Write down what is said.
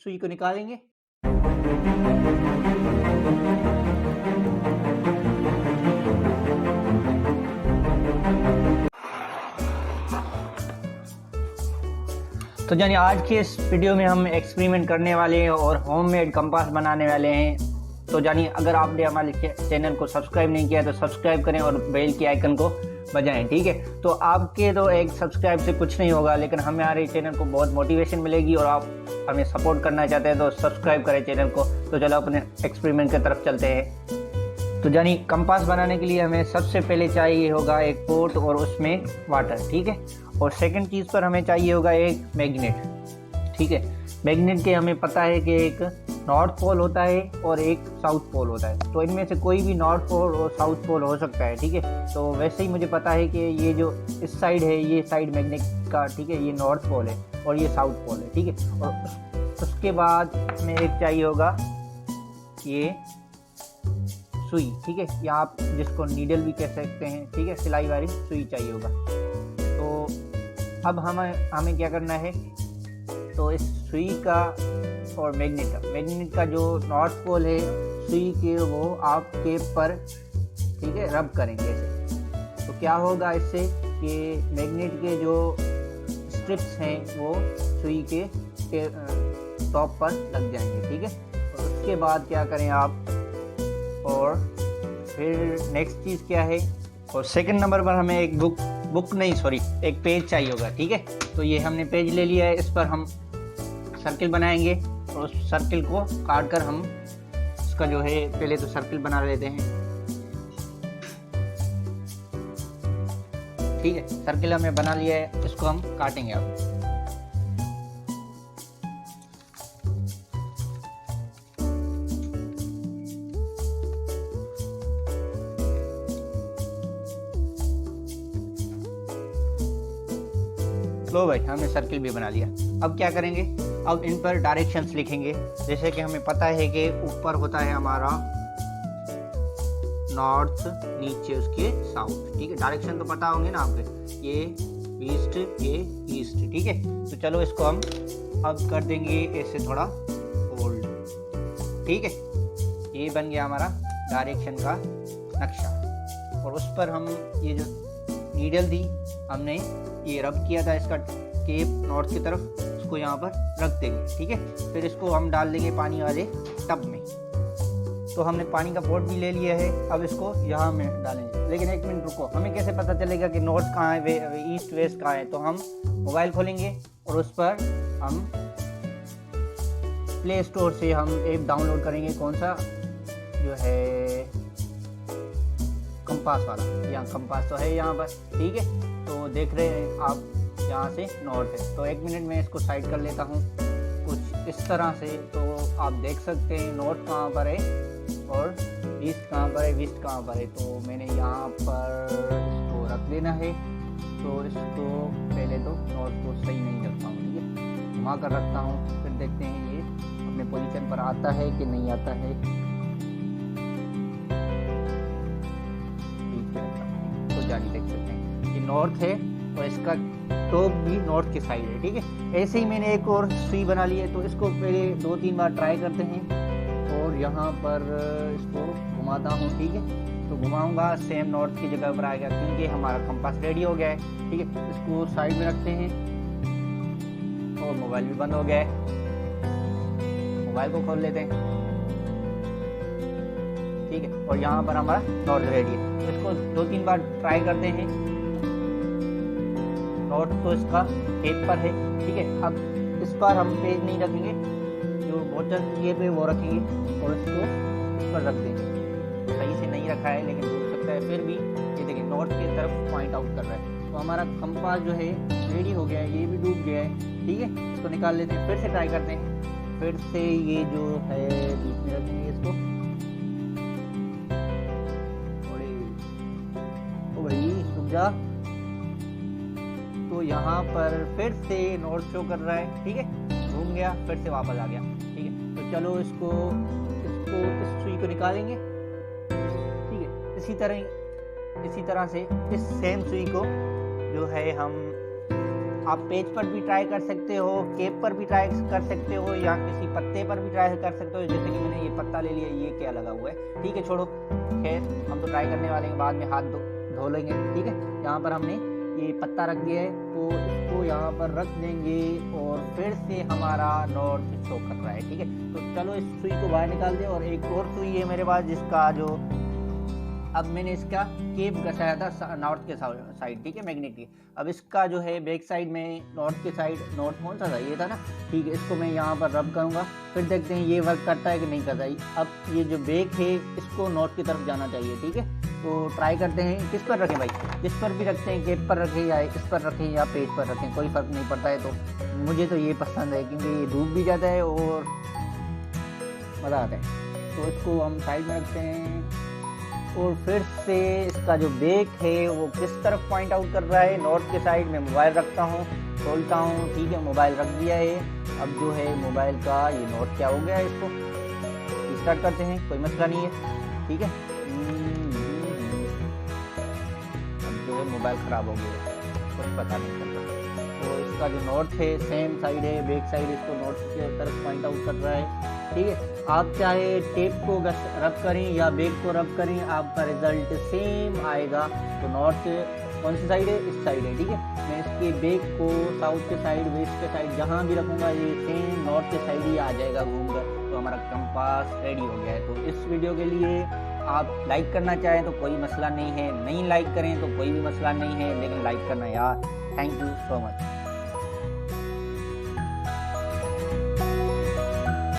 सुई को निकालेंगे। तो जानिए आज के इस वीडियो में हम एक्सपेरिमेंट करने वाले हैं और होममेड कंपास बनाने वाले हैं। तो जानिए अगर आपने हमारे चैनल को सब्सक्राइब नहीं किया तो सब्सक्राइब करें और बेल की आइकन को बजाएं, ठीक है। तो आपके तो एक सब्सक्राइब से कुछ नहीं होगा, लेकिन हमारे चैनल को बहुत मोटिवेशन मिलेगी और आप हमें सपोर्ट करना चाहते हैं तो सब्सक्राइब करें चैनल को। तो चलो अपने एक्सपेरिमेंट की तरफ चलते हैं। तो जानिए कंपास बनाने के लिए हमें सबसे पहले चाहिए होगा एक पोट और उसमें वाटर, ठीक है। और सेकंड चीज़ पर हमें चाहिए होगा एक मैग्नेट, ठीक है। मैग्नेट के हमें पता है कि एक नॉर्थ पोल होता है और एक साउथ पोल होता है, तो इनमें से कोई भी नॉर्थ पोल और साउथ पोल हो सकता है, ठीक है। तो वैसे ही मुझे पता है कि ये जो इस साइड है ये साइड मैग्नेट का, ठीक है, ये नॉर्थ पोल है और ये साउथ पोल है, ठीक है। और उसके बाद हमें एक चाहिए होगा ये सुई, ठीक है, या आप जिसको नीडल भी कह सकते हैं, ठीक है, सिलाई वाली सुई चाहिए होगा। तो अब हमें क्या करना है, तो इस सुई का और मैग्नेट का जो नॉर्थ पोल है सुई के, वो आपके पर, ठीक है, रब करेंगे ऐसे। तो क्या होगा इससे कि मैग्नेट के जो स्ट्रिप्स हैं वो सुई के टॉप पर लग जाएंगे, ठीक है। और उसके बाद क्या करें आप, और फिर नेक्स्ट चीज़ क्या है, और सेकंड नंबर पर हमें एक एक पेज चाहिए होगा, ठीक है। तो ये हमने पेज ले लिया है, इस पर हम सर्किल बनाएंगे और उस सर्किल को काट कर हम इसका जो है पहले तो सर्किल बना लेते हैं, ठीक है। सर्किल हमने बना लिया है, इसको हम काटेंगे अब। लो भाई, हमने सर्किल भी बना लिया। अब क्या करेंगे, अब इन पर डायरेक्शंस लिखेंगे। जैसे कि हमें पता है कि ऊपर होता है हमारा नॉर्थ, नीचे उसके साउथ, ठीक है। डायरेक्शन तो पता होंगे ना आपके, ये ईस्ट, ये ईस्ट, ठीक है। तो चलो इसको हम अब कर देंगे ऐसे थोड़ा फोल्ड, ठीक है। ये बन गया हमारा डायरेक्शन का नक्शा। और उस पर हम ये जो नीडल थी हमने ये रब किया था, इसका टेप नॉर्थ की तरफ, उसको यहाँ पर रख देंगे, ठीक है। फिर इसको हम डाल देंगे पानी वाले टब में। तो हमने पानी का पॉट भी ले लिया है, अब इसको यहाँ में डालेंगे। लेकिन एक मिनट रुको, हमें कैसे पता चलेगा कि नॉर्थ कहाँ है, ईस्ट वेस्ट कहाँ है। तो हम मोबाइल खोलेंगे और उस पर हम प्ले स्टोर से हम ऐप डाउनलोड करेंगे, कौन सा, जो है कंपास वाला। यहाँ कंपास तो है यहाँ पर, ठीक है। तो देख रहे हैं आप यहाँ से नॉर्थ है। तो एक मिनट में इसको साइड कर लेता हूँ कुछ इस तरह से। तो आप देख सकते हैं नॉर्थ कहाँ पर है और ईस्ट कहाँ पर है, वेस्ट कहाँ पर है। तो मैंने यहाँ पर इसको रख देना है। तो इसको पहले तो नॉर्थ को सही नहीं रखता हूँ, ठीक है, घुमा कर रखता हूँ। फिर देखते हैं ये अपने पोजीशन पर आता है कि नहीं आता है। तो जानी देख सकते हैं ये नॉर्थ है और इसका टॉप भी नॉर्थ के साइड है, ठीक है। ऐसे ही मैंने एक और सुई बना ली है, तो इसको पहले 2-3 बार ट्राई करते हैं और यहाँ पर इसको घुमाता हूँ, ठीक है। तो घुमाऊंगा सेम नॉर्थ की जगह पर आएगा, क्योंकि हमारा कंपास रेडी हो गया है, ठीक है। इसको साइड में रखते हैं और मोबाइल भी बंद हो गया है। मोबाइल को खोल लेते हैं, ठीक है। और यहाँ पर हमारा नॉर्थ रेडी है। इसको 2-3 बार ट्राई करते हैं। नॉर्थ तो इसका एक पर है, ठीक है। अब इस पर हम पेज नहीं रखेंगे, जो बोतल ये पे वो रखेंगे और इसको इस पर रख देंगे। सही से नहीं रखा है लेकिन हो सकता है, फिर भी ये देखिए नॉर्थ की तरफ पॉइंट आउट कर रहा है। तो हमारा कंपास जो है रेडी हो गया है, ये भी डूब गया है, ठीक है। इसको निकाल लेते हैं, फिर से ट्राई करते हैं। फिर से ये जो है बीच में रखेंगे इसको, जा। तो यहाँ पर फिर से नॉर्थ शो कर रहा है, ठीक है, घूम गया, फिर से वापस आ गया, ठीक है। तो चलो इसको इस सुई को निकालेंगे, ठीक है। इसी तरह से इस सेम सुई को जो है हम आप पेज पर भी ट्राई कर सकते हो, केप पर भी ट्राई कर सकते हो, या किसी पत्ते पर भी ट्राई कर सकते हो। जैसे कि मैंने ये पत्ता ले लिया, ये क्या लगा हुआ है, ठीक है छोड़ो, खैर हम तो ट्राई करने वाले हैं, बाद में हाथ धो लेंगे, ठीक है। यहाँ पर हमने ये पत्ता रख दिया है, तो इसको यहाँ पर रख देंगे और फिर से हमारा नॉर्थ शो कर रहा है, ठीक है। तो चलो इस सुई को बाहर निकाल दें, और एक और सुई है मेरे पास जिसका जो अब मैंने इसका केप घसाया था नॉर्थ के साइड, ठीक है, मैग्नेट की। अब इसका जो है बैक साइड में नॉर्थ के साइड, नॉर्थ कौन सा था, ये था ना, ठीक है। इसको मैं यहाँ पर रब करूँगा, फिर देखते हैं ये वर्क करता है कि नहीं करता है। अब ये जो बैक है इसको नॉर्थ की तरफ जाना चाहिए, ठीक है। तो ट्राई करते हैं, किस पर रखें भाई, जिस पर भी रखते हैं, केप पर रखें या इस पर रखें या पेज पर रखें, कोई फ़र्क नहीं पड़ता है। तो मुझे तो ये पसंद है क्योंकि ये डूब भी जाता है और मज़ा आता है। तो इसको हम साइड में रखते हैं, और फिर से इसका जो बैक है वो किस तरफ पॉइंट आउट कर रहा है, नॉर्थ के साइड में मोबाइल रखता हूँ, खोलता हूँ, ठीक है, मोबाइल रख दिया है। अब जो है मोबाइल का ये नॉर्थ क्या हो गया है, इसको स्टार्ट करते हैं, कोई मसला नहीं है, ठीक है। अब जो है मोबाइल ख़राब हो गया, कुछ पता नहीं चलता। तो इसका जो नॉर्थ है सेम साइड है, बैक साइड इसको नॉर्थ की तरफ पॉइंट आउट कर रहा है, ठीक है। आप चाहे टेप को रब करें या बैक को रब करें, आपका रिजल्ट सेम आएगा। तो नॉर्थ कौन सी साइड है, इस साइड है, ठीक है। मैं इसके बैक को साउथ के साइड, वेस्ट के साइड जहाँ भी रखूँगा ये सेम नॉर्थ के साइड ही आ जाएगा घूमकर। तो हमारा कंपास रेडी हो गया है। तो इस वीडियो के लिए आप लाइक करना चाहें तो कोई मसला नहीं है, नहीं लाइक करें तो कोई भी मसला नहीं है, लेकिन लाइक करना यार। Thank you so much.